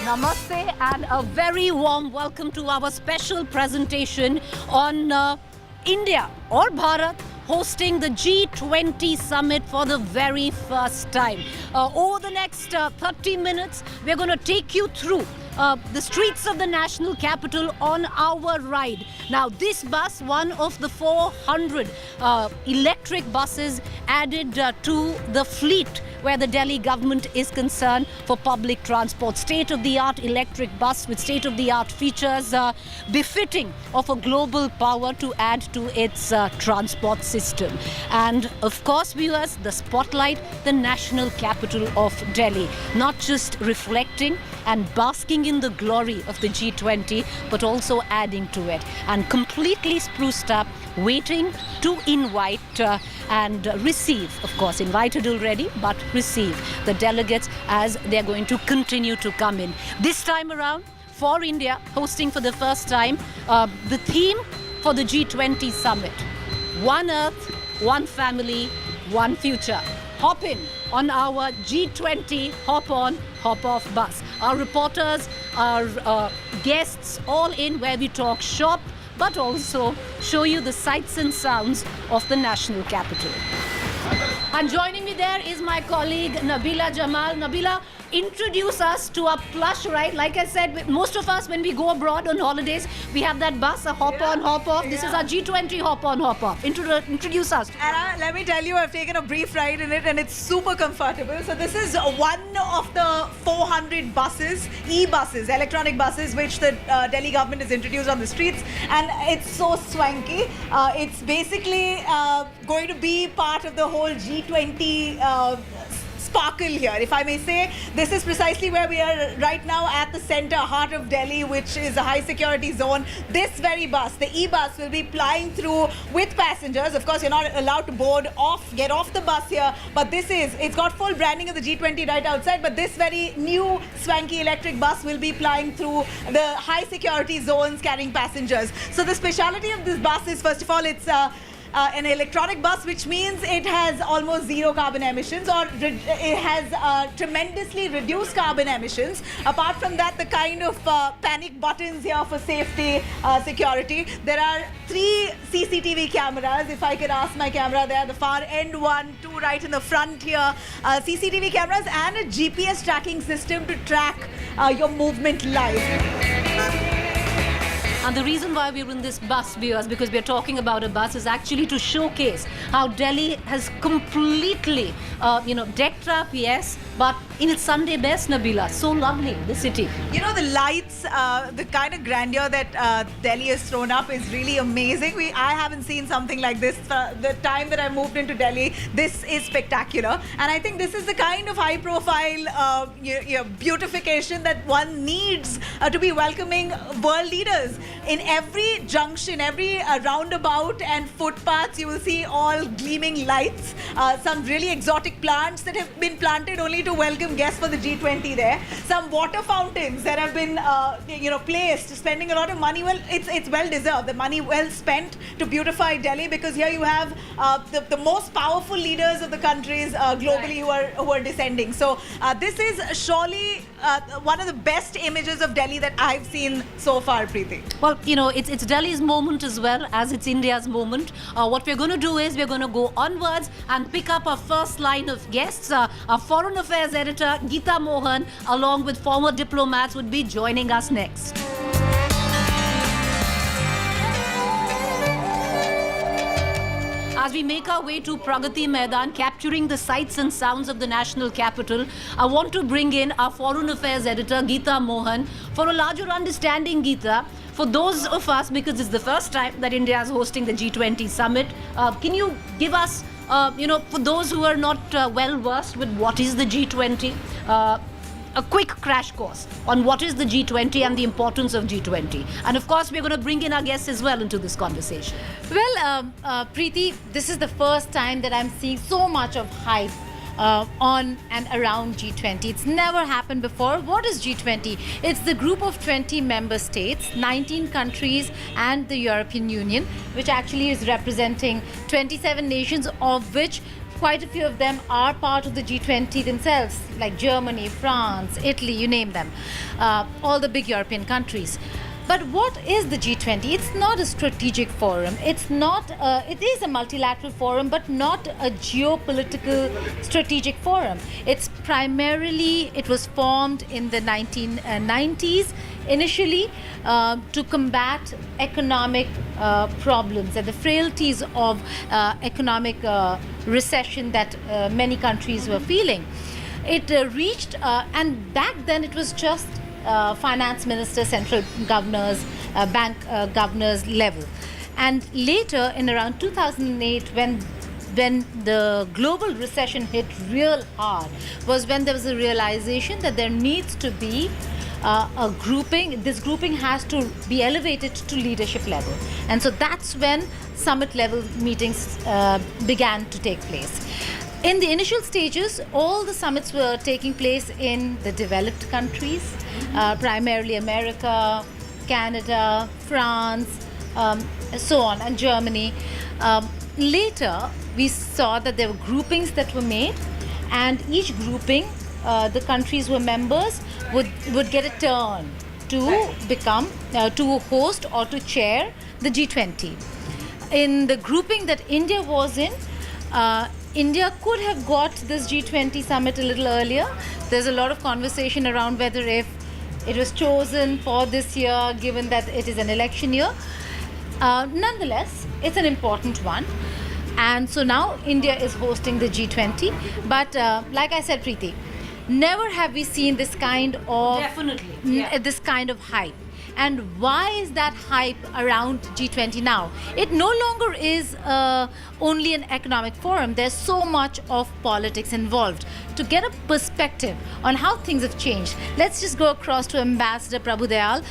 Namaste and a very warm welcome to our special presentation on India or Bharat hosting the G20 summit for the very first time. Over the next 30 minutes, we're going to take you through the streets of the national capital on our ride. Now, this bus, one of the 400 electric buses added to the fleet where the Delhi government is concerned for public transport. State-of-the-art electric bus with state-of-the-art features befitting of a global power to add to its transport system. And of course, viewers, the spotlight, the national capital of Delhi, not just reflecting and basking in the glory of the G20, but also adding to it and completely spruced up, waiting to invite and receive, of course, invited already, but receive the delegates as they're going to continue to come in. This time around, for India, hosting for the first time, the theme for the G20 summit, One Earth, One Family, One Future. Hop in on our G20 Hop On, Hop Off bus. Our reporters, our guests, all in where we talk shop, but also show you the sights and sounds of the national capital. And joining me there is my colleague Nabila Jamal. Nabila, introduce us to a plush ride. Like I said, most of us, when we go abroad on holidays, we have that bus, a hop on, hop off. This is our G20 hop on, hop off. Introduce us. And let me tell you, I've taken a brief ride in it and it's super comfortable. So this is one of the 400 buses, e-buses, electronic buses, which the Delhi government has introduced on the streets. And it's so swanky. It's basically going to be part of the whole G20 sparkle here, if I may say. This is precisely where we are right now, at the center, heart of Delhi, which is a high security zone. This very bus, the e-bus, will be plying through with passengers. Of course, you're not allowed to get off the bus here, but it's got full branding of the G20 right outside, but this very new swanky electric bus will be plying through the high security zones carrying passengers. So the speciality of this bus is, first of all, it's an electronic bus, which means it has almost zero carbon emissions, or it has tremendously reduced carbon emissions. Apart from that, the kind of panic buttons here for safety, security. There are 3 CCTV cameras. If I could ask my camera there, the far end one, 2 right in the front here. CCTV cameras and a GPS tracking system to track your movement live. And the reason why we're in this bus, viewers, because we're talking about a bus, is actually to showcase how Delhi has completely, decked up, yes, but in its Sunday best, Nabila. So lovely, the city. You know, the lights, the kind of grandeur that Delhi has thrown up is really amazing. I haven't seen something like this the time that I moved into Delhi. This is spectacular. And I think this is the kind of high-profile beautification that one needs to be welcoming world leaders. In every junction, every roundabout and footpaths, you will see all gleaming lights. Some really exotic plants that have been planted only to welcome guests for the G20 there. Some water fountains that have been, placed, spending a lot of money. Well, it's well deserved. The money well spent to beautify Delhi, because here you have the most powerful leaders of the countries globally who are descending. So this is surely one of the best images of Delhi that I've seen so far, Preeti. Well, it's Delhi's moment as well as it's India's moment. What we're going to do is we're going to go onwards and pick up our first line of guests. Our Foreign Affairs editor, Geeta Mohan, along with former diplomats, would be joining us next. As we make our way to Pragati Maidan, capturing the sights and sounds of the national capital, I want to bring in our Foreign Affairs editor, Geeta Mohan, for a larger understanding, Geeta. For those of us, because it's the first time that India is hosting the G20 summit, can you give us, for those who are not well versed with what is the G20, a quick crash course on what is the G20 and the importance of G20. And of course, we're going to bring in our guests as well into this conversation. Well, Preeti, this is the first time that I'm seeing so much of hype on and around G20. It's never happened before. What is G20? It's the group of 20 member states, 19 countries and the European Union, which actually is representing 27 nations, of which quite a few of them are part of the G20 themselves, like Germany, France, Italy, you name them, all the big European countries. But what is the G20? It's not a strategic forum. It's not. It is a multilateral forum, but not a geopolitical strategic forum. It's primarily. It was formed in the 1990s initially to combat economic problems and the frailties of economic recession that many countries were feeling. It reached, and back then it was just finance ministers, central governors, bank governors level. And later, in around 2008, when the global recession hit real hard, was when there was a realization that there needs to be a grouping. This grouping has to be elevated to leadership level. And so that's when summit level meetings began to take place. In the initial stages, all the summits were taking place in the developed countries, primarily America, Canada, France, so on, and Germany. Later, we saw that there were groupings that were made, and each grouping, the countries who were members would get a turn to become, to host or to chair the G20. In the grouping that India was in, India could have got this G20 summit a little earlier. There's a lot of conversation around whether if it was chosen for this year, given that it is an election year. Nonetheless, it's an important one. And so now India is hosting the G20. But like I said, Preeti, never have we seen this kind of this kind of hype. And why is that hype around G20 now? It no longer is only an economic forum. There's so much of politics involved. To get a perspective on how things have changed, let's just go across to Ambassador Prabhu Dayal.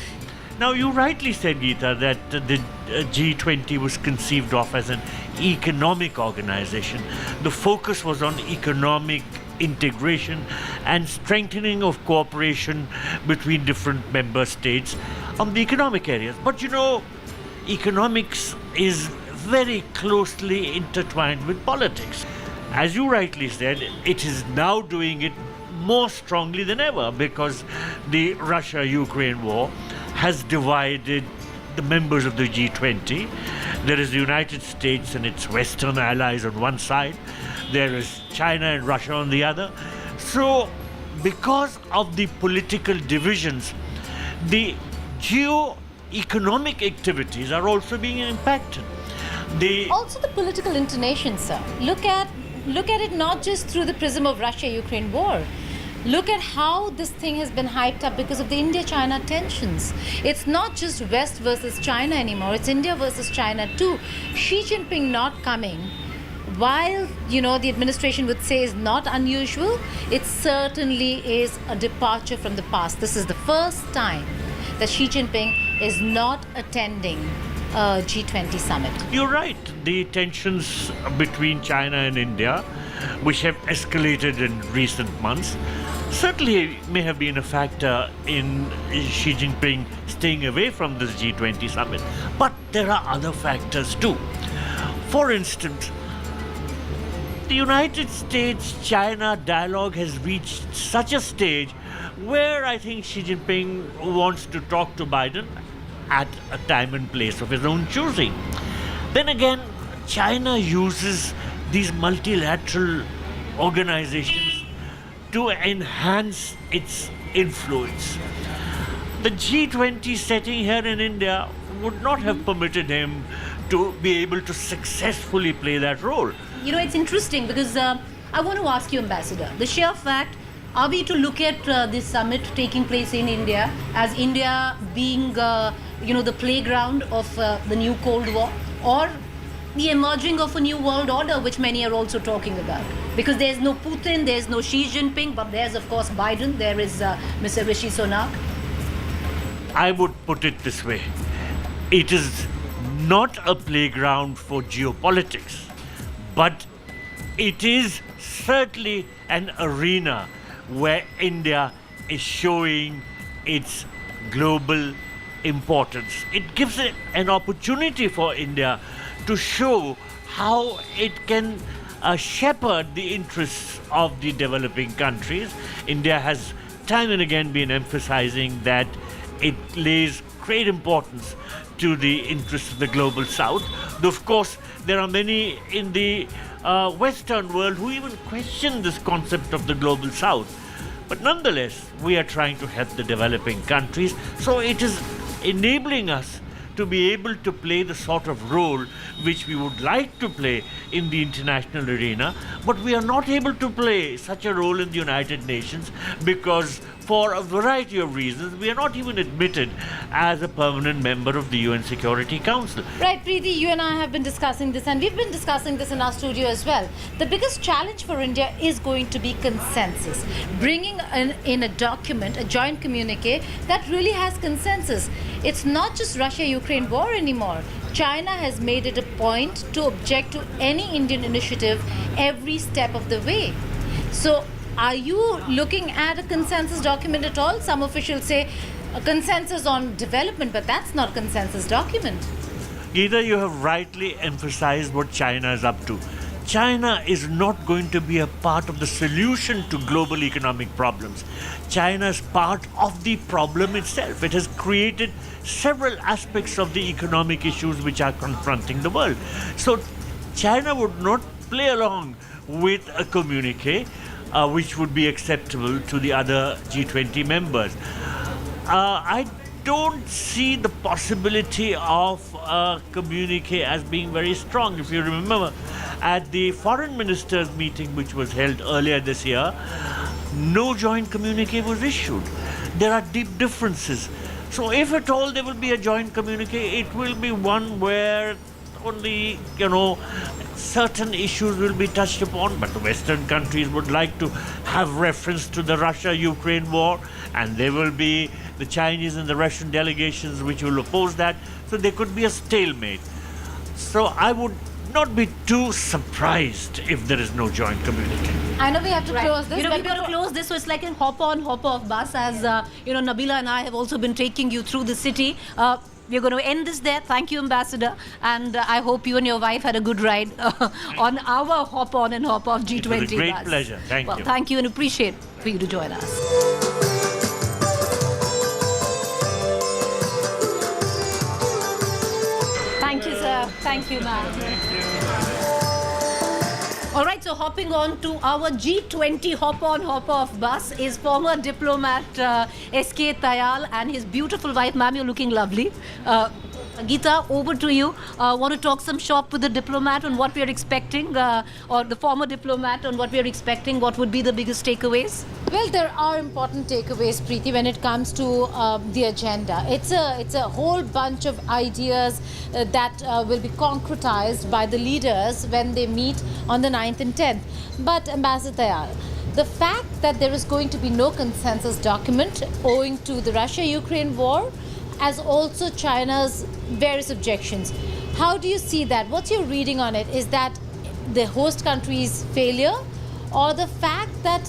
Now, you rightly said, Geeta, that the G20 was conceived of as an economic organization. The focus was on economic integration and strengthening of cooperation between different member states on the economic areas. But you know, economics is very closely intertwined with politics. As you rightly said, it is now doing it more strongly than ever because the Russia-Ukraine war has divided the members of the G20. There is the United States and its Western allies on one side. There is China and Russia on the other. So, because of the political divisions, the geo-economic activities are also being impacted. Also the political intonation, sir. Look at it not just through the prism of Russia-Ukraine war. Look at how this thing has been hyped up because of the India-China tensions. It's not just West versus China anymore. It's India versus China too. Xi Jinping not coming, while, you know, the administration would say is not unusual, it certainly is a departure from the past. This is the first time that Xi Jinping is not attending a G20 summit. You're right. The tensions between China and India, which have escalated in recent months, certainly may have been a factor in Xi Jinping staying away from this G20 summit. But there are other factors too. For instance, the United States-China dialogue has reached such a stage where I think Xi Jinping wants to talk to Biden at a time and place of his own choosing. Then again, China uses these multilateral organizations to enhance its influence. The G20 setting here in India would not have permitted him to be able to successfully play that role. You know, it's interesting because I want to ask you, Ambassador, the sheer fact, are we to look at this summit taking place in India as India being, the playground of the new Cold War, or the emerging of a new world order, which many are also talking about? Because there's no Putin, there's no Xi Jinping, but there's, of course, Biden, there is Mr. Rishi Sunak. I would put it this way. It is not a playground for geopolitics, but it is certainly an arena where India is showing its global importance. It gives it an opportunity for India to show how it can shepherd the interests of the developing countries. India has time and again been emphasizing that it lays great importance to the interests of the global south. Though, of course, there are many in the Western world who even question this concept of the global south. But nonetheless, we are trying to help the developing countries. So it is enabling us to be able to play the sort of role which we would like to play in the international arena, but we are not able to play such a role in the United Nations because for a variety of reasons we are not even admitted as a permanent member of the UN Security Council. Right, Preeti, you and I have been discussing this, and we've been discussing this in our studio as well. The biggest challenge for India is going to be consensus. Bringing in a document, a joint communique that really has consensus. It's not just Russia-Ukraine war anymore. China has made it a point to object to any Indian initiative every step of the way. So, are you looking at a consensus document at all? Some officials say a consensus on development, but that's not a consensus document. Either you have rightly emphasized what China is up to. China is not going to be a part of the solution to global economic problems. China is part of the problem itself. It has created several aspects of the economic issues which are confronting the world. So China would not play along with a communique which would be acceptable to the other G20 members. I don't see the possibility of a communique as being very strong. If you remember, at the foreign ministers meeting which was held earlier this year, no joint communique was issued. There are deep differences. So if at all there will be a joint communique, it will be one where only, certain issues will be touched upon, but the Western countries would like to have reference to the Russia-Ukraine war, and there will be the Chinese and the Russian delegations which will oppose that. So there could be a stalemate. So I would not be too surprised if there is no joint communique. I know we have to close this. We've got to close this, so it's like a hop on, hop off bus. As Nabila and I have also been taking you through the city. We're going to end this there. Thank you, Ambassador. And I hope you and your wife had a good ride on our hop on and hop off G20 It was a great bus. pleasure. Thank you. Well, thank you and appreciate for you to join us. Thank you, sir. Thank you, ma'am. All right, so hopping on to our G20 hop-on, hop-off bus is former diplomat S.K. Tayal and his beautiful wife. Ma'am, you're looking lovely. Geeta, over to you. Want to talk some shop with the diplomat on what we are expecting, or the former diplomat on what we are expecting? What would be the biggest takeaways? Well, there are important takeaways, Preeti, when it comes to the agenda. It's a whole bunch of ideas that will be concretized by the leaders when they meet on the 9th and 10th. But Ambassador Tayal, the fact that there is going to be no consensus document owing to the Russia-Ukraine war, as also China's various objections. How do you see that? What's your reading on it? Is that the host country's failure, or the fact that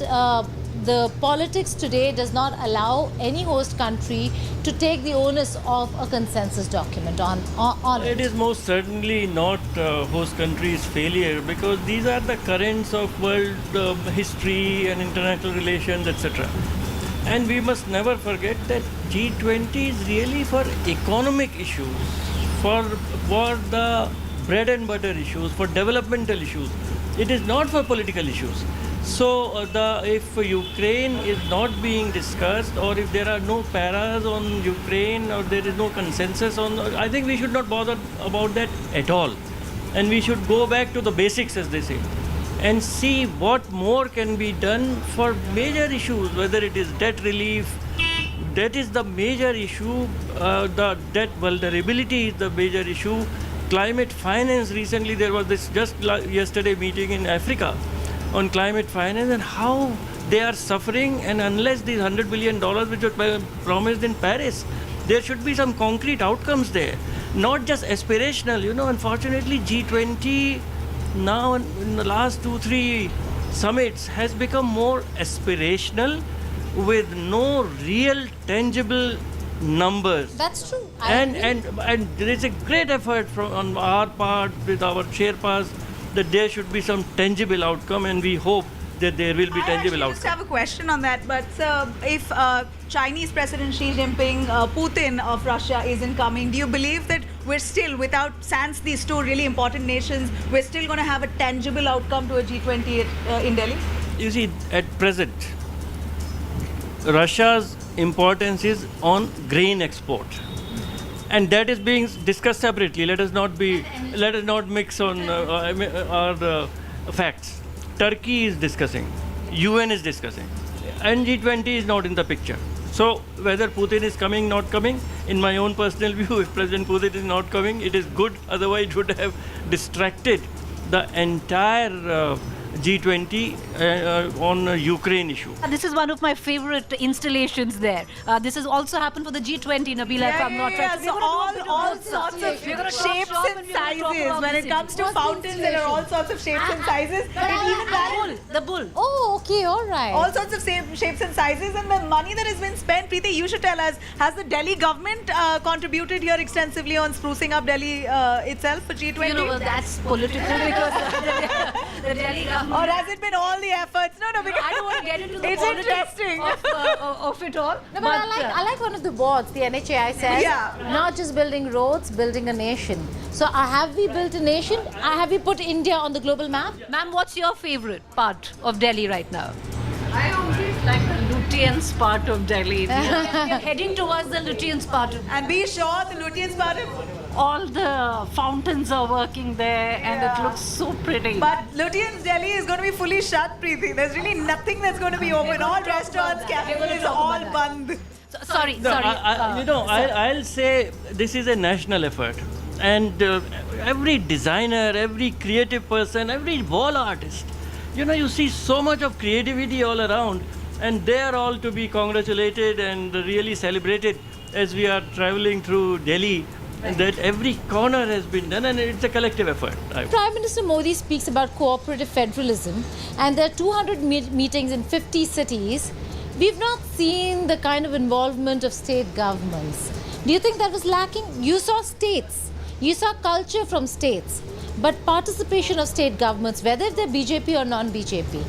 the politics today does not allow any host country to take the onus of a consensus document on it? It is most certainly not host country's failure, because these are the currents of world history and international relations, etc. And we must never forget that G20 is really for economic issues, for the bread and butter issues, for developmental issues. It is not for political issues. So if Ukraine is not being discussed, or if there are no paras on Ukraine, or there is no consensus on, I think we should not bother about that at all. And we should go back to the basics, as they say, and see what more can be done for major issues, whether it is debt relief. That is the major issue. The debt vulnerability is the major issue. Climate finance, recently there was this just yesterday meeting in Africa on climate finance and how they are suffering, and unless these $100 billion which were promised in Paris, there should be some concrete outcomes there, not just aspirational. Unfortunately G20 now in the last 2-3 summits has become more aspirational with no real tangible numbers. That's true. And there is a great effort on our part with our Sherpas that there should be some tangible outcome, and we hope that there will be tangible I just outcome. have a question on that. But if Chinese President Xi Jinping, Putin of Russia isn't coming, do you believe that we're still, without sans these two really important nations, we're still going to have a tangible outcome to a G20 in Delhi? You see, at present, Russia's importance is on grain export, and that is being discussed separately. Let us not mix on our facts. Turkey is discussing, UN is discussing, and G20 is not in the picture. So whether Putin is coming, not coming, in my own personal view, if President Putin is not coming, it is good. Otherwise, it would have distracted the entire G20 on Ukraine issue. This is one of my favorite installations there. This has also happened for the G20, Nabila, if I'm not right. So all sorts of shapes and sizes. When it comes to fountains, there are all sorts of shapes and sizes. And even that, The bull. Oh, okay, all right. all sorts of shapes and sizes. And the money that has been spent, Preeti, you should tell us, has the Delhi government contributed here extensively on sprucing up Delhi itself for G20? You know, that's political because the Delhi government. Or has it been all the efforts? No, because I don't want to get into the it's politics interesting. of it all. No, but I like one of the boards, the NHAI says, Yeah. not just building roads, building a nation. So have we built a nation? Have we put India on the global map? Ma'am, what's your favorite part of Delhi right now? I always like the Lutyens part of Delhi. We are heading towards the Lutyens part of And be sure the Lutyens part of... all the fountains are working there and it looks so pretty. But Lutyens Delhi is going to be fully shut, Preeti. There's really nothing that's going to be open. All restaurants, cafes, all band. Sorry. No, I'll say this is a national effort. And every designer, every creative person, every wall artist, you see so much of creativity all around, and they are all to be congratulated and really celebrated as we are traveling through Delhi. And that every corner has been done, and it's a collective effort. Prime Minister Modi speaks about cooperative federalism, and there are 200 meetings in 50 cities. We've not seen the kind of involvement of state governments. Do you think that was lacking? You saw states, you saw culture from states, but participation of state governments, whether they're BJP or non-BJP,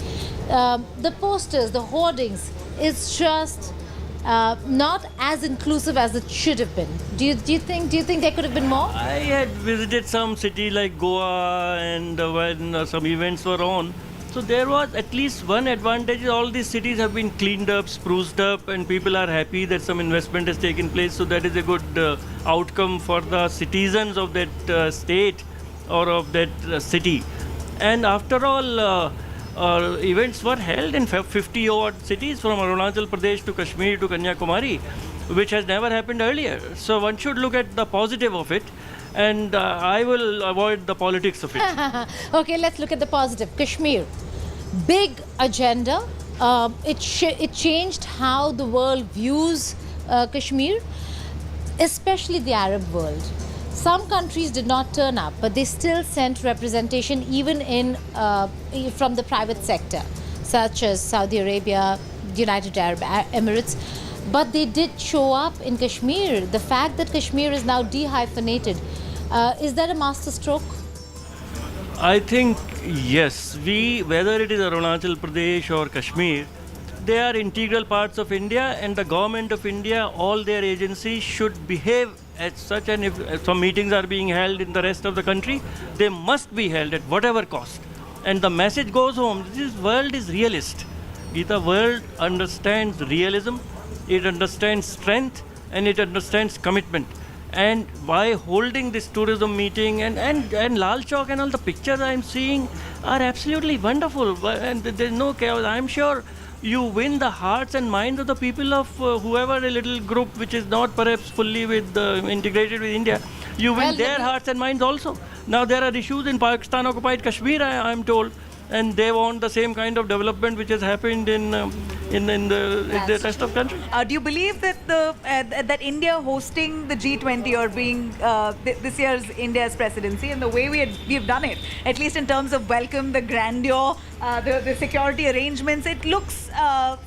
the posters, the hoardings, is just not as inclusive as it should have been. Do you think there could have been more? I had visited some city like Goa, and when some events were on, so there was at least one advantage. All these cities have been cleaned up, spruced up, and people are happy that some investment has taken place. So that is a good outcome for the citizens of that state or of that city. And after all, events were held in 50 odd cities, from Arunachal Pradesh to Kashmir to Kanyakumari, which has never happened earlier. So one should look at the positive of it, and I will avoid the politics of it. Okay, let's look at the positive. Kashmir, big agenda. It changed how the world views Kashmir, especially the Arab world. Some countries did not turn up, but they still sent representation even from the private sector, such as Saudi Arabia, United Arab Emirates. But they did show up in Kashmir. The fact that Kashmir is now dehyphenated, is that a masterstroke? I think yes. Whether it is Arunachal Pradesh or Kashmir, they are integral parts of India, and the government of India, all their agencies should behave as such. And if some meetings are being held in the rest of the country, they must be held at whatever cost. And the message goes home: this world is realist. The world understands realism, it understands strength, and it understands commitment. And by holding this tourism meeting and Lal Chowk, and all the pictures I'm seeing are absolutely wonderful, and there's no chaos. I'm sure you win the hearts and minds of the people of whoever, a little group which is not perhaps fully integrated with India. You win their hearts and minds also. Now there are issues in Pakistan occupied Kashmir, I'm told, and they want the same kind of development which has happened in the rest of the country. Do you believe that that India hosting the G20 or being this year's India's presidency, and the way we've done it, at least in terms of welcome, the grandeur, the security arrangements, it looks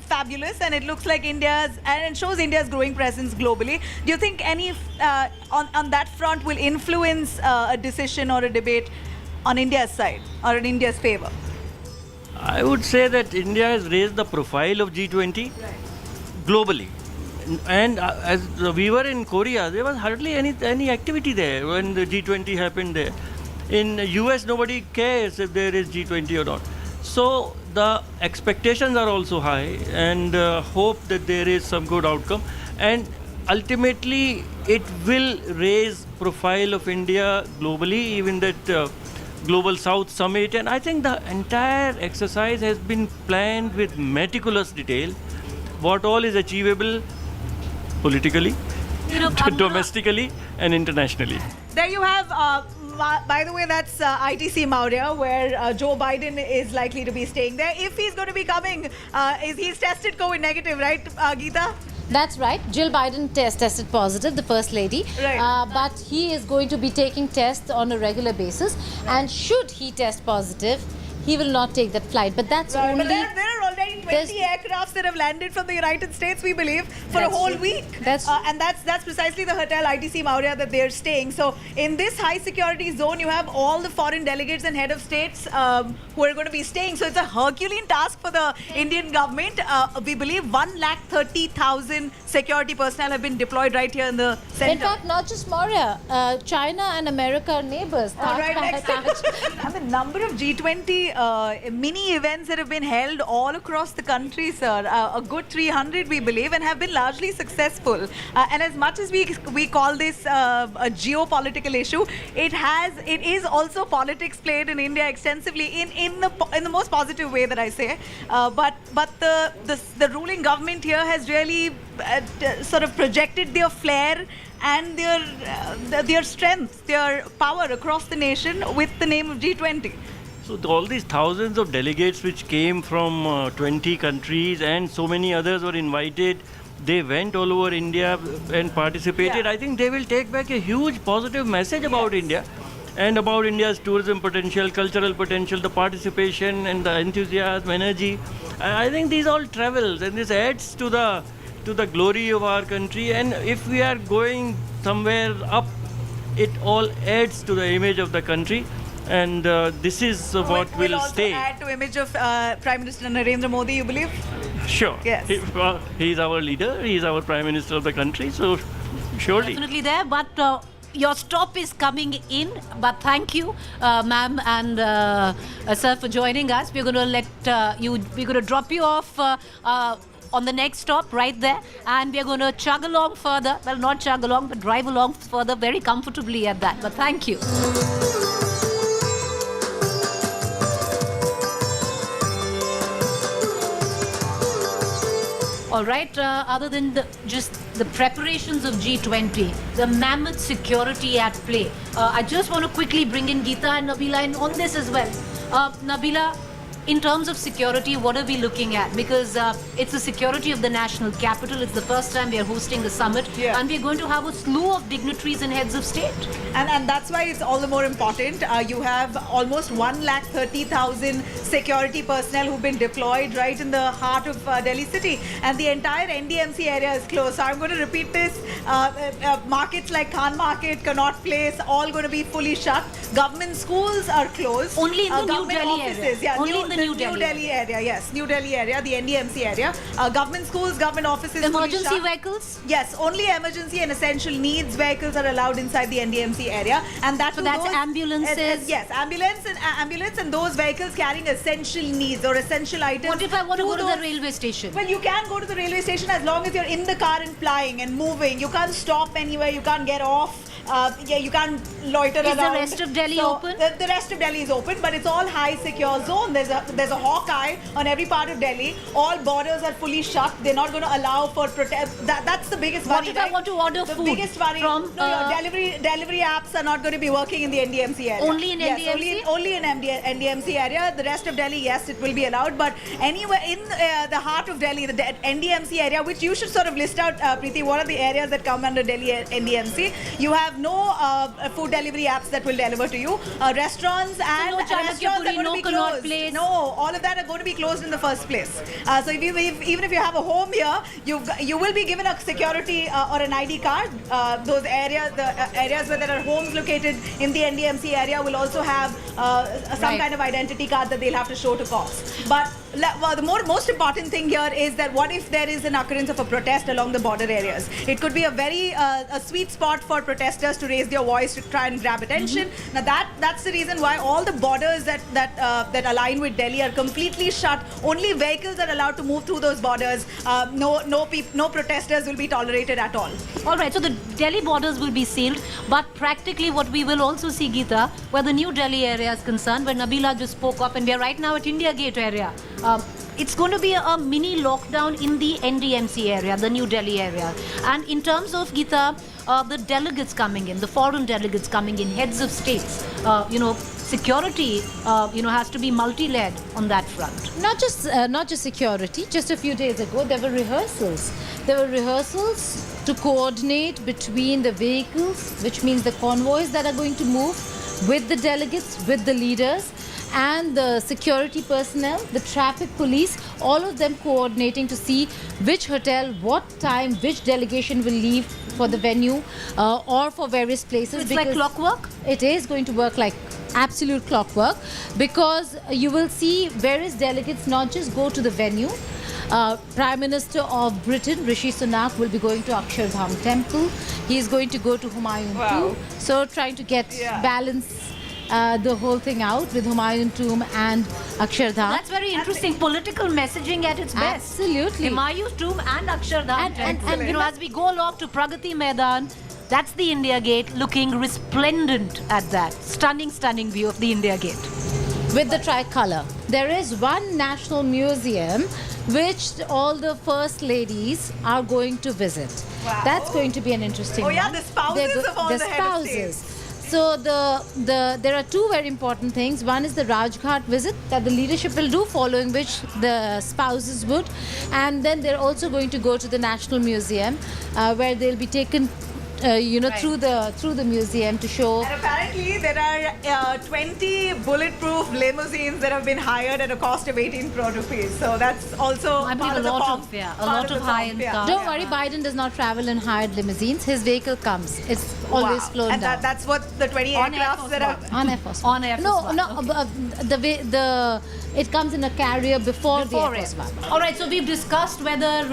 fabulous, and it looks like and it shows India's growing presence globally. Do you think any on that front will influence a decision or a debate on India's side or in India's favor? I would say that India has raised the profile of G20 globally. And as we were in Korea, there was hardly any activity there when the G20 happened there. In US, nobody cares if there is G20 or not. So the expectations are also high, and hope that there is some good outcome. And ultimately, it will raise profile of India globally, even that Global South Summit. And I think the entire exercise has been planned with meticulous detail. What all is achievable politically, domestically, and internationally. There you have, by the way, that's ITC Maurya, where Joe Biden is likely to be staying there. If he's going to be coming, he's tested COVID negative, right, Geeta? That's right. Jill Biden tested positive, the First Lady. Right. But he is going to be taking tests on a regular basis. And should he test positive, he will not take that flight. But that's Right, only... but there are already 20 aircrafts that have landed from the United States, we believe, for a That's whole true. week. And that's precisely the hotel ITC Maurya that they're staying. So in this high security zone, you have all the foreign delegates and head of states who are going to be staying. So it's a Herculean task for the Indian government. We believe 130,000 security personnel have been deployed right here in the center. In fact, not just Maurya, China and America are neighbors. All right, Taj next. Mahal. And the number of G20 mini events that have been held all across the country, sir, a good 300 we believe, and have been largely successful. And as much as we call this a geopolitical issue, it is also politics played in India extensively in the most positive way that I say. But the ruling government here has really sort of projected their flair and their strength, their power across the nation with the name of G20. So all these thousands of delegates which came from 20 countries and so many others were invited, they went all over India and participated. Yeah. I think they will take back a huge positive message about India and about India's tourism potential, cultural potential, the participation and the enthusiasm, energy. I think these all travels, and this adds to the glory of our country. And if we are going somewhere up, it all adds to the image of the country. And this is what will also stay. Add to image of Prime Minister Narendra Modi, you believe? Sure. Yes. He's our leader. He's our Prime Minister of the country. So surely. Definitely there, but your stop is coming in. But thank you, ma'am and sir, for joining us. We're going to let you. We're going to drop you off on the next stop right there, and we're going to chug along further. Well, not chug along, but drive along further very comfortably at that. But thank you. All right, other than just the preparations of G20, the mammoth security at play, I just want to quickly bring in Geeta and Nabila in on this as well. Nabila, in terms of security, what are we looking at? Because it's the security of the national capital. It's the first time we are hosting the summit. Yeah. And we're going to have a slew of dignitaries and heads of state. And that's why it's all the more important. You have almost 130,000 security personnel who've been deployed right in the heart of Delhi city. And the entire NDMC area is closed. So I'm going to repeat this. Markets like Khan Market, Connaught Place, all going to be fully shut. Government schools are closed. Only in the New government Delhi offices, area. Yeah, Only in the New Delhi area, yes. New Delhi area, the NDMC area. Government schools, government offices fully Emergency shut. vehicles? Yes, only emergency and essential needs vehicles are allowed inside the NDMC area, and So that's ambulances? Yes, ambulance and those vehicles carrying essential needs or essential items. What if I want to go to the those- railway station? Well, you can go to the railway station as long as you're in the car and flying and moving. You can't stop anywhere. You can't get off. You can't loiter Is around. the rest of Delhi open? The rest of Delhi is open, but it's all high secure zone. There's a hawkeye on every part of Delhi. All borders are fully shut. They're not going to allow for protest. That's the biggest worry. What if I want to order the food biggest worry from, your delivery apps are not going to be working in the NDMC area. Only in yes, NDMC? Only in NDMC area. The rest of Delhi, yes, it will be allowed. But anywhere in the heart of Delhi, the NDMC area, which you should sort of list out, Preeti, what are the areas that come under Delhi NDMC? You have have no food delivery apps that will deliver to you. Restaurants and no restaurants Chanakya are Puri, going to no be Connaught closed. Place. No, all of that are going to be closed in the first place. So even if you have a home here, you will be given a security or an ID card. Those areas, the areas where there are homes located in the NDMC area, will also have some kind of identity card that they'll have to show to cops. But the most important thing here is that what if there is an occurrence of a protest along the border areas? It could be a very a sweet spot for protesters to raise their voice to try and grab attention. Now that's the reason why all the borders that align with Delhi are completely shut. Only vehicles are allowed to move through those borders. No protesters will be tolerated at all. All right, so the Delhi borders will be sealed, but practically what we will also see, Geeta, where the New Delhi area is concerned, where Nabila just spoke up, and we are right now at India Gate area. It's going to be a mini lockdown in the NDMC area, the New Delhi area. And in terms of, Geeta, the delegates coming in, the foreign delegates coming in, heads of states, security, has to be multi-led on that front. Not just security. Just a few days ago, there were rehearsals. There were rehearsals to coordinate between the vehicles, which means the convoys that are going to move, with the delegates, with the leaders, and the security personnel, the traffic police, all of them coordinating to see which hotel, what time, which delegation will leave for the venue or for various places. It's like clockwork? It is going to work like absolute clockwork, because you will see various delegates not just go to the venue. Prime Minister of Britain, Rishi Sunak, will be going to Akshardham Temple. He is going to go to Humayun Tomb. So trying to get balance the whole thing out with Humayun Tomb and Akshardham. That's very interesting. Political messaging at its best. Absolutely. Humayun Tomb and Akshardham. And as we go along to Pragati Maidan, that's the India Gate, looking resplendent at that. Stunning, stunning view of the India Gate. With the tricolour. There is one national museum which all the first ladies are going to visit. Wow. That's going to be an interesting one. The spouses of all the head of states. So there are two very important things. One is the Rajghat visit that the leadership will do, following which the spouses would, and then they're also going to go to the National Museum, where they'll be taken through the museum to show. And apparently there are 20 bulletproof limousines that have been hired at a cost of 18 crore rupees. So that's also I believe part of a the lot pomp. of, yeah, a Part lot of of the high-end pomp, cars. Don't worry, Biden does not travel in hired limousines. His vehicle comes. It's always flown and down. that's what the 20 On Air aircrafts Force that are... On Air Force On One. Air Force No, One, no. okay. It comes in a carrier before the Air Before Force it. One. All right, so we've discussed whether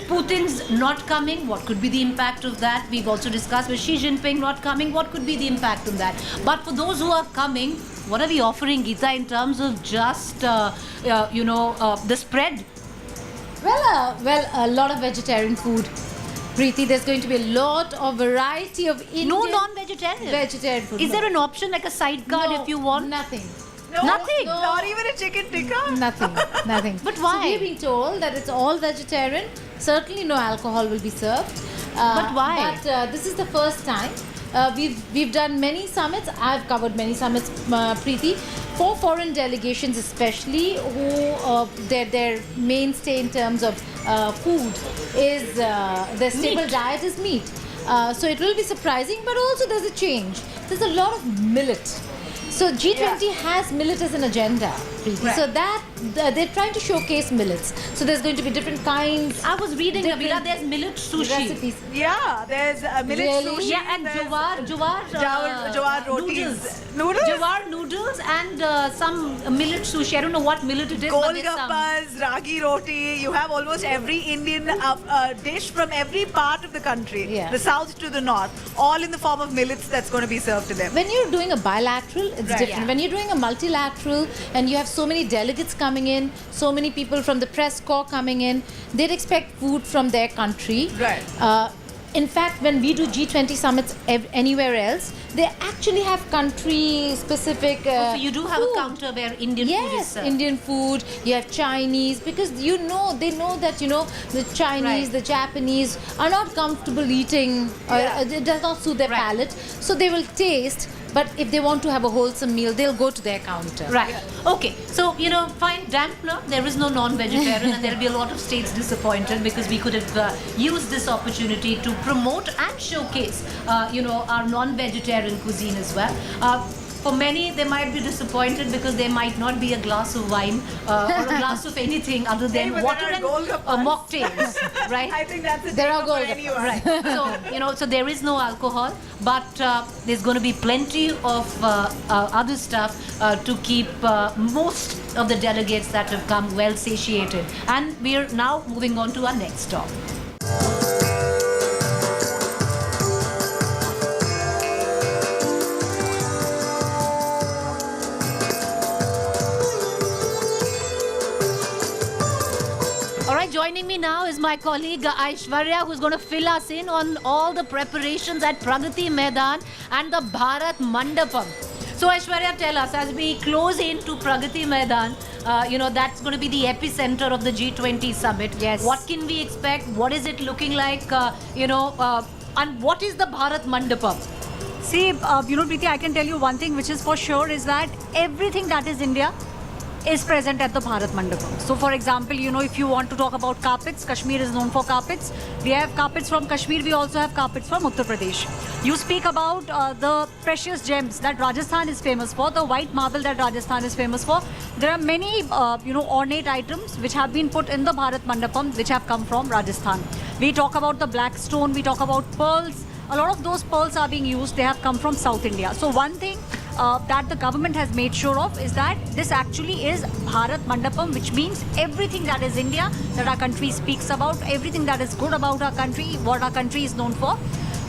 Putin's not coming, what could be the impact of that. We've also discussed with Xi Jinping not coming, what could be the impact on that. But for those who are coming, what are we offering, Geeta, in terms of just, the spread? Well, a lot of vegetarian food. Preeti, there's going to be a lot of variety of Indian... No non-vegetarian? Vegetarian food. Is there an option like a sidecar No, if you want? Nothing. No, Nothing? No. Not even a chicken tikka? Nothing. But why? So we've been told that it's all vegetarian. Certainly no alcohol will be served. But why? But this is the first time. We've done many summits. I've covered many summits, Preeti, for foreign delegations especially, who their mainstay in terms of food is their staple diet is meat. So it will be surprising, but also there's a change. There's a lot of millet. So G20 has millet as an agenda, Preeti. Right. So that they're trying to showcase millets. So there's going to be different kinds. I was reading, different Nabila, there's millet sushi. recipes. Yeah, there's millet Really? sushi. Yeah, and there's jawar rotis. noodles. Jawar noodles and some millet sushi. I don't know what millet it is, but there's some. Golgappas, ragi roti. You have almost every Indian dish from every part of the country, Yeah. the south to the north, all in the form of millets that's going to be served to them. When you're doing a bilateral, it's Right. different. Yeah. When you're doing a multilateral and you have so many delegates coming in, so many people from the press corps coming in, they'd expect food from their country. Right. In fact, when we do G20 summits anywhere else, they actually have country-specific So you do have food. a counter where Indian food is Yes, served. Indian food. You have Chinese, because they know that the Chinese, Right. the Japanese are not comfortable eating. Yeah. It does not suit their Right. palate, so they will taste But if they want to have a wholesome meal, they'll go to their counter. Right. Okay. So, fine, dampener, there is no non-vegetarian and there'll be a lot of states disappointed because we could have used this opportunity to promote and showcase, our non-vegetarian cuisine as well. For many, they might be disappointed because there might not be a glass of wine or a glass of anything other than but water there are and Golgappas. mocktails, right? I think that's a There are takeover for Golgappas. anyone. Right. So there is no alcohol, but there's going to be plenty of other stuff to keep most of the delegates that have come well satiated. And we're now moving on to our next stop. All right, joining me now is my colleague Aishwarya, who's going to fill us in on all the preparations at Pragati Maidan and the Bharat Mandapam. So Aishwarya, tell us, as we close into Pragati Maidan, that's going to be the epicenter of the G20 summit. Yes. What can we expect? What is it looking like? And what is the Bharat Mandapam? See, Preeti, I can tell you one thing which is for sure is that everything that is India is present at the Bharat Mandapam. So, for example, if you want to talk about carpets, Kashmir is known for carpets. We have carpets from Kashmir. We also have carpets from Uttar Pradesh. You speak about the precious gems that Rajasthan is famous for, the white marble that Rajasthan is famous for. There are many, ornate items which have been put in the Bharat Mandapam which have come from Rajasthan. We talk about the black stone. We talk about pearls. A lot of those pearls are being used. They have come from South India. So one thing that the government has made sure of is that this actually is Bharat Mandapam, which means everything that is India, that our country speaks about, everything that is good about our country, what our country is known for.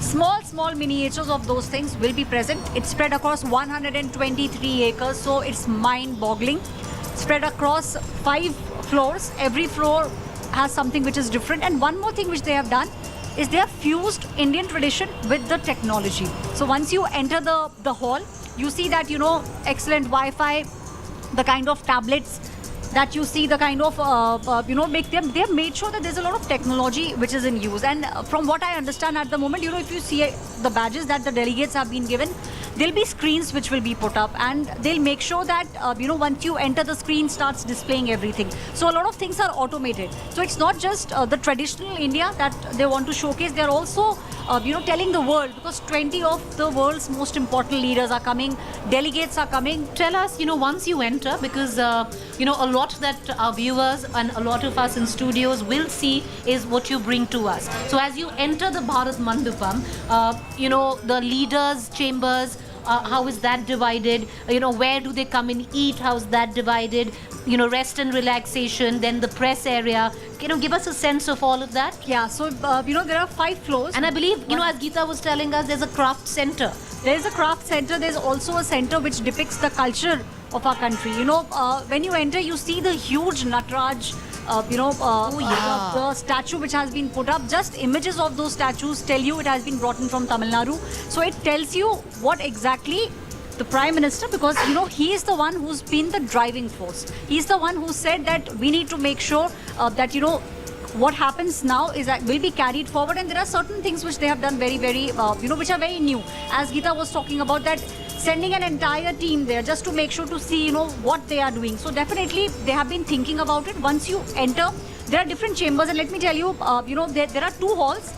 Small miniatures of those things will be present. It's spread across 123 acres, so it's mind-boggling. Spread across 5 floors. Every floor has something which is different. And one more thing which they have done is they have fused Indian tradition with the technology. So once you enter the hall, you see that, excellent Wi-Fi, the kind of tablets that you see, the kind of, they have made sure that there's a lot of technology which is in use. And from what I understand at the moment, if you see the badges that the delegates have been given, there'll be screens which will be put up and they'll make sure that, once you enter, the screen starts displaying everything. So a lot of things are automated. So it's not just the traditional India that they want to showcase. They're also, telling the world, because 20 of the world's most important leaders are coming, delegates are coming. Tell us, once you enter, because, a lot that our viewers and a lot of us in studios will see is what you bring to us. So as you enter the Bharat Mandapam, the leaders' chambers, how is that divided? Where do they come and eat? How's that divided? Rest and relaxation, then the press area. Give us a sense of all of that. Yeah, so, there are 5 floors. And I believe, as Geeta was telling us, there's a craft center. There's a craft center. There's also a center which depicts the culture of our country. When you enter, you see the huge Nataraj, the statue which has been put up. Just images of those statues tell you it has been brought in from Tamil Nadu. So it tells you what exactly the Prime Minister, because he is the one who's been the driving force. He's the one who said that we need to make sure that what happens now is that will be carried forward, and there are certain things which they have done very, very, which are very new. As Geeta was talking about, that sending an entire team there just to make sure to see, what they are doing. So definitely they have been thinking about it. Once you enter, there are different chambers, and let me tell you, there are 2 halls.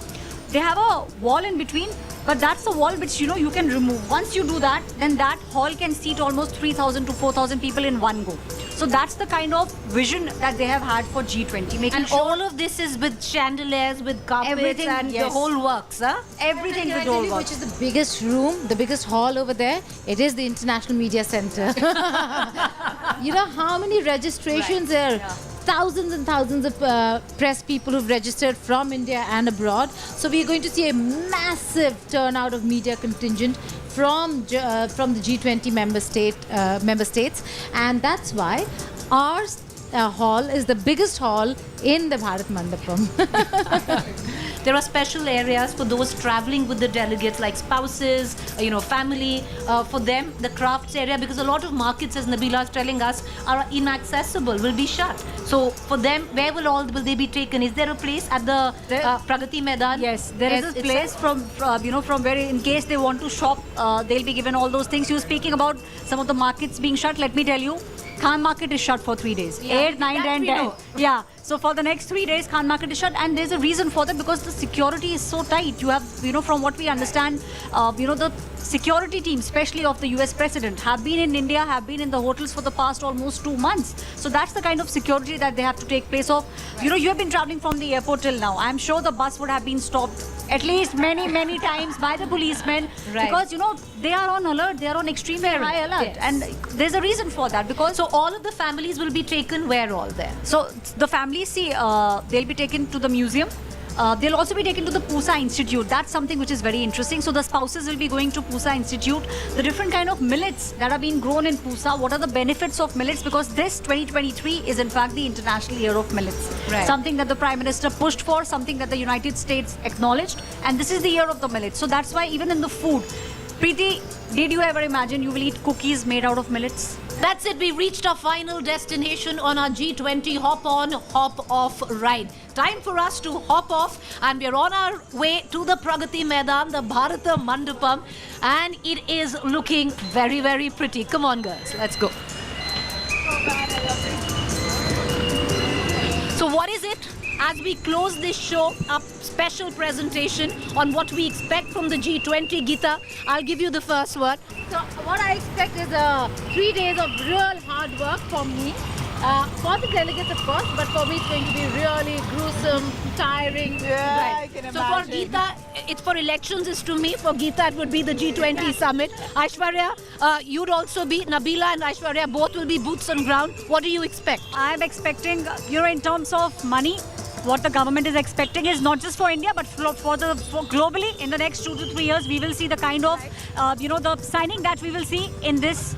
They have a wall in between, but that's the wall which, you can remove. Once you do that, then that hall can seat almost 3,000 to 4,000 people in one go. So that's the kind of vision that they have had for G20. Making And sure all of this is with chandeliers, with carpets, Everything, and the yes. whole works, huh? everything Can I with tell all you work. which is the biggest room, the biggest hall over there? It is the International Media Center. You know how many registrations there? Yeah. Thousands and thousands of press people who've registered from India and abroad. So we're going to see a massive turnout of media contingent from the G20 member states, and that's why our hall is the biggest hall in the Bharat Mandapam. There are special areas for those traveling with the delegates, like spouses, family. For them, the crafts area, because a lot of markets, as Nabila is telling us, are inaccessible, will be shut. So for them, where will they be taken? Is there a place at the Pragati Maidan? Yes, there is a place from where, in case they want to shop, they'll be given all those things. You were speaking about some of the markets being shut. Let me tell you, Khan Market is shut for 3 days. Yeah, 8, 9, that 10, we 10. know. Yeah. So for the next 3 days, Khan Market is shut, and there's a reason for that, because the security is so tight. You have, from what we understand, the security team, especially of the US president, have been in India, have been in the hotels for the past almost 2 months. So that's the kind of security that they have to take place of. You have been traveling from the airport till now. I'm sure the bus would have been stopped at least many, many times by the policemen, Right. because, they are on alert. They are on extremely high alert. Yes. And there's a reason for that, because So all of the families will be taken where all there? so the families, see, they'll be taken to the museum. They'll also be taken to the Pusa Institute. That's something which is very interesting. So the spouses will be going to Pusa Institute. The different kind of millets that are being grown in Pusa. What are the benefits of millets? Because this 2023 is in fact the International Year of Millets. Right. Something that the Prime Minister pushed for, something that the United States acknowledged. And this is the year of the millets. So that's why even in the food, Preeti, did you ever imagine you will eat cookies made out of millets? That's it. We reached our final destination on our G20 hop on, hop off ride. Time for us to hop off, and we're on our way to the Pragati Maidan, the Bharat Mandapam, and it is looking very, very pretty. Come on, girls, let's go. So what is it? As we close this show, a special presentation on what we expect from the G20. Geeta, I'll give you the first word. So what I expect is 3 days of real hard work for me. For the delegates, of course, but for me it's going to be really gruesome, tiring. Yeah, I can So for imagine. Geeta, it's for elections is to me. For Geeta, it would be the G20 summit. Aishwarya, you'd also be, Nabila and Aishwarya both will be boots on ground. What do you expect? I'm expecting, in terms of money, what the government is expecting is not just for India, but for globally. In the next 2 to 3 years, we will see the kind of, the signing that we will see in this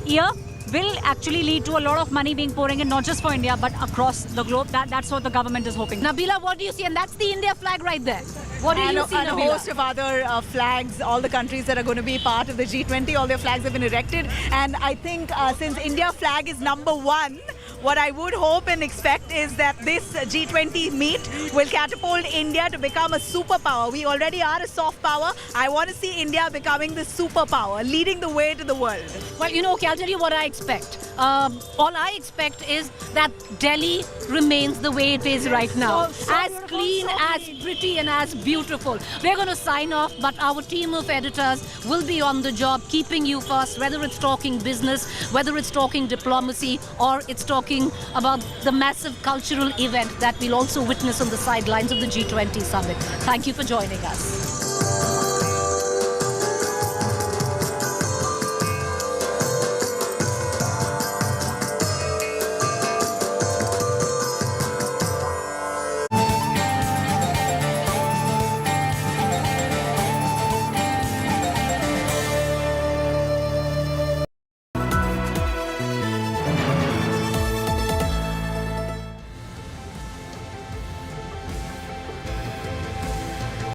year will actually lead to a lot of money being pouring in, not just for India, but across the globe. That's what the government is hoping. Nabila, what do you see? And that's the India flag right there. What do And you see, and a Nabila? host of other flags, all the countries that are going to be part of the G20, all their flags have been erected. And I think since India flag is #1, what I would hope and expect is that this G20 meet will catapult India to become a superpower. We already are a soft power. I want to see India becoming the superpower, leading the way to the world. Well, okay, I'll tell you what I expect. All I expect is that Delhi remains the way it is right now. So as beautiful, clean, so as pretty, and as beautiful. We're going to sign off, but our team of editors will be on the job, keeping you first, whether it's talking business, whether it's talking diplomacy, or it's talking about the massive cultural event that we'll also witness on the sidelines of the G20 summit. Thank you for joining us.